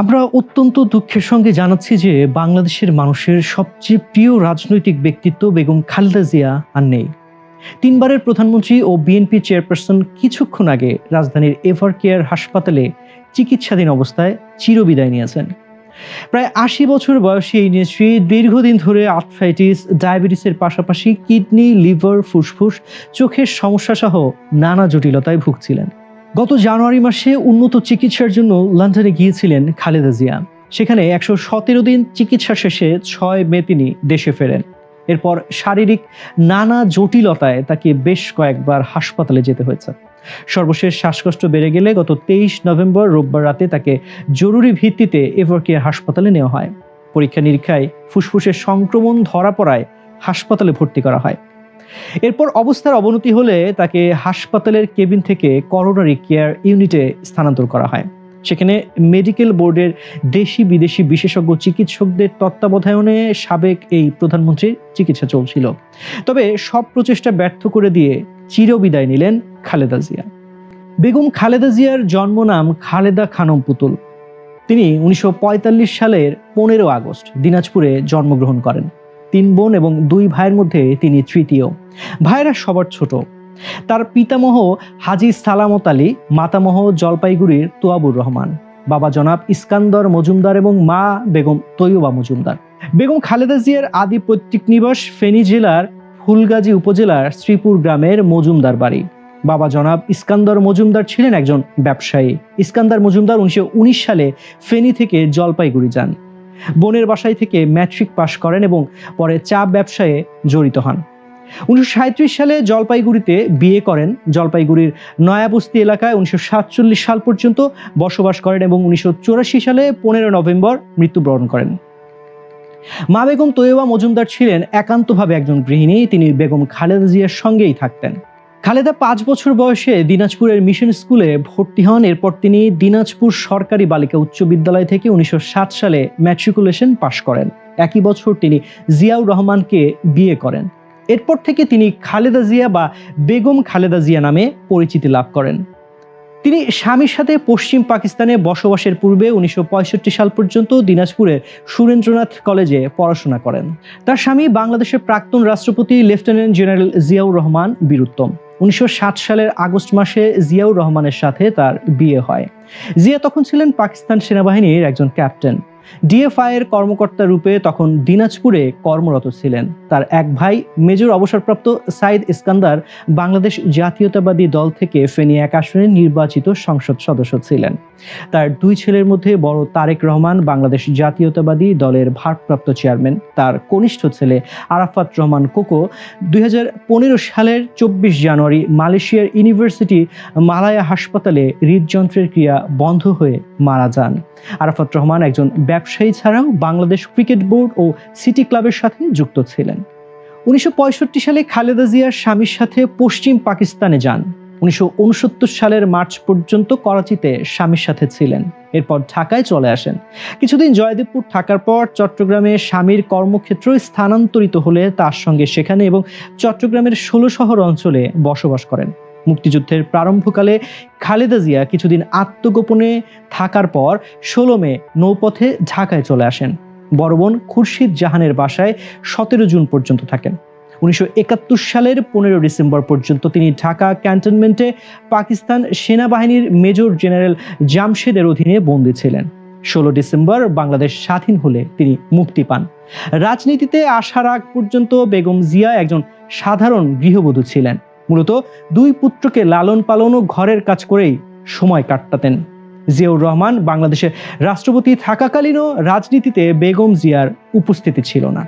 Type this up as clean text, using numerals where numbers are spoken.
আমরা অত্যন্ত দুঃখের সঙ্গে জানাচ্ছি যে বাংলাদেশের মানুষের সবচেয়ে প্রিয় রাজনৈতিক ব্যক্তিত্ব বেগম খালেদা জিয়া আর নেই। তিনবারের প্রধানমন্ত্রী ও বিএনপি চেয়ারপারসন কিছুক্ষণ আগে রাজধানীর এভারকেয়ার হাসপাতালে চিকিৎসাধীন অবস্থায় চিরবিদায় নিয়েছেন। প্রায় ৮০ বছর বয়সী এই নেত্রী দীর্ঘদিন ধরে আর্থ্রাইটিস, ডায়াবেটিসের পাশাপাশি কিডনি, লিভার, ফুসফুস, চোখের সমস্যা সহ নানা জটিলতায় ভুগছিলেন। গত জানুয়ারি মাসে উন্নত চিকিৎসার জন্য লন্ডনে গিয়েছিলেন খালেদা জিয়া। সেখানে ১১৭ দিন চিকিৎসা শেষে ৬ মে তিনি দেশে ফেরেন। এরপর শারীরিক নানা জটিলতায় তাকে বেশ কয়েকবার হাসপাতালে যেতে হয়েছে। সর্বশেষ শ্বাসকষ্ট বেড়ে গেলে গত ২৩ নভেম্বর রোববার রাতে তাকে জরুরি ভিত্তিতে এভারকেয়ার হাসপাতালে নেওয়া হয়। পরীক্ষা নিরীক্ষায় ফুসফুসের সংক্রমণ ধরা পড়ায় হাসপাতালে ভর্তি করা হয়। এরপর অবস্থার অবনতি হলে তাকে হাসপাতালের কেবিন থেকে করোনারি কেয়ার ইউনিটে স্থানান্তর করা হয়। সেখানে মেডিকেল বোর্ডের দেশি বিদেশি বিশেষজ্ঞ চিকিৎসকদের তত্ত্বাবধানে সাবেক এই প্রধানমন্ত্রীর চিকিৎসা চলছিল। তবে সব প্রচেষ্টা ব্যর্থ করে দিয়ে চিরবিদায় নিলেন খালেদা জিয়া। বেগম খালেদা জিয়ার জন্ম নাম খালেদা খানম পুতুল। তিনি ১৯৪৫ সালের ১৫ আগস্ট দিনাজপুরে জন্মগ্রহণ করেন। ৩ বোন এবং ২ ভাইয়ের মধ্যে তিনি তৃতীয়। ভাইয়েরা সবার ছোট। তার পিতামহ হাজী সালামত আলী, মাতামহ জলপাইগুড়ির তোয়াবুর রহমান, বাবা জনাব ইস্কান্দর মজুমদার এবং মা বেগম তৈয়বা মজুমদার। বেগম খালেদা জিয়ার আদি পৈতৃক নিবাস ফেনী জেলার ফুলগাজী উপজেলার শ্রীপুর গ্রামের মজুমদার বাড়ি। বাবা জনাব ইস্কান্দর মজুমদার ছিলেন একজন ব্যবসায়ী। ইস্কান্দর মজুমদার ১৯১৯ সালে ফেনী থেকে জলপাইগুড়ি যান। বোনের বাসায় থেকে ম্যাট্রিক পাশ করেন এবং পরে চা ব্যবসায়ে জড়িত হন। ১৯৩৭ সালে জলপাইগুড়িতে বিয়ে করেন। জলপাইগুড়ির নয়াবস্তি এলাকায় ১৯৪৭ সাল পর্যন্ত বসবাস করেন এবং ১৯৮৪ সালে ১৫ নভেম্বর মৃত্যুবরণ করেন। মা বেগম তৈয়বা মজুমদার ছিলেন একান্তভাবে একজন গৃহিণী। তিনি বেগম খালেদা জিয়ার সঙ্গেই থাকতেন। খালেদা ৫ বছর বয়সে দিনাজপুরের মিশন স্কুলে ভর্তি হন। এরপর তিনি দিনাজপুর সরকারি বালিকা উচ্চ বিদ্যালয় থেকে ১৯৬০ সালে ম্যাট্রিকুলেশন পাশ করেন। একই বছর তিনি জিয়াউর রহমানকে বিয়ে করেন। এরপর থেকে তিনি খালেদা জিয়া বা বেগম খালেদা জিয়া নামে পরিচিতি লাভ করেন। তিনি স্বামীর সাথে পশ্চিম পাকিস্তানে বসবাসের পূর্বে ১৯৬৫ সাল পর্যন্ত দিনাজপুরের সুরেন্দ্রনাথ কলেজে পড়াশোনা করেন। তার স্বামী বাংলাদেশের প্রাক্তন রাষ্ট্রপতি লেফটেন্যান্ট জেনারেল জিয়াউর রহমান বীরুত্তম। ১৯৬০ সালের আগস্ট মাসে জিয়াউর রহমানের সাথে তার বিয়ে হয়। জিয়া তখন ছিলেন পাকিস্তান সেনাবাহিনীর একজন ক্যাপ্টেন। ডিএফআই এর কর্মকর্তা রূপে তখন দিনাজপুরে কর্মরত ছিলেন। তার এক ভাই মেজর অবসরপ্রাপ্ত সাইদ ইস্কান্দার বাংলাদেশ জাতীয়তাবাদী দল থেকে ফেনী ১ আসনে নির্বাচিত সংসদ সদস্য ছিলেন। তার ২ ছেলের মধ্যে বড় তারেক রহমান বাংলাদেশ জাতীয়তাবাদী দলের ভারপ্রাপ্ত চেয়ারম্যান। তার কনিষ্ঠ ছেলে আরাফাত রহমান কোকো ২০১৫ সালের ২৪ জানুয়ারি মালয়েশিয়ার ইউনিভার্সিটি মালায়া হাসপাতালে হৃদযন্ত্রের ক্রিয়া বন্ধ হয়ে মারা যান। আরাফাত রহমান একজন ব্যবসায়ী ছাড়াও বাংলাদেশ ক্রিকেট বোর্ড ও সিটি ক্লাবের সাথে যুক্ত ছিলেন। ১৯৬৫ সালে খালেদা জিয়ার স্বামীর সাথে পশ্চিম পাকিস্তানে যান। ১৯৬৯ সালের মার্চ পর্যন্ত করাচিতে স্বামীর সাথে ছিলেন। এরপর ঢাকায় চলে আসেন। কিছুদিন জয়দেবপুর থাকার পর চট্টগ্রামে স্বামীর কর্মক্ষেত্র স্থানান্তরিত হলে তার সঙ্গে সেখানে এবং চট্টগ্রামের ১৬ শহর অঞ্চলে বসবাস করেন। মুক্তিযুদ্ধের প্রারম্ভকালে খালেদা জিয়া কিছুদিন আত্মগোপনে থাকার পর ১৬ মে নৌপথে ঢাকায় চলে আসেন। বড় বোন খুরশিদ জাহানের বাসায় ১৭ জুন পর্যন্ত থাকেন। ১৯৭১ সালের ১৫ ডিসেম্বর পর্যন্ত তিনি ঢাকা ক্যান্টনমেন্টে পাকিস্তান সেনাবাহিনীর মেজর জেনারেল জামশেদের অধীনে বন্দী ছিলেন। ১৬ ডিসেম্বর বাংলাদেশ স্বাধীন হলে তিনি মুক্তি পান। রাজনীতিতে আসার আগ পর্যন্ত বেগম জিয়া একজন সাধারণ গৃহবধূ ছিলেন। মূলত ২ পুত্রকে লালন পালন ও ঘরের কাজ করেই সময় কাটাতেন। জিয়াউর রহমান বাংলাদেশের রাষ্ট্রপতি থাকাকালীনও রাজনীতিতে বেগম জিয়ার উপস্থিতি ছিল না।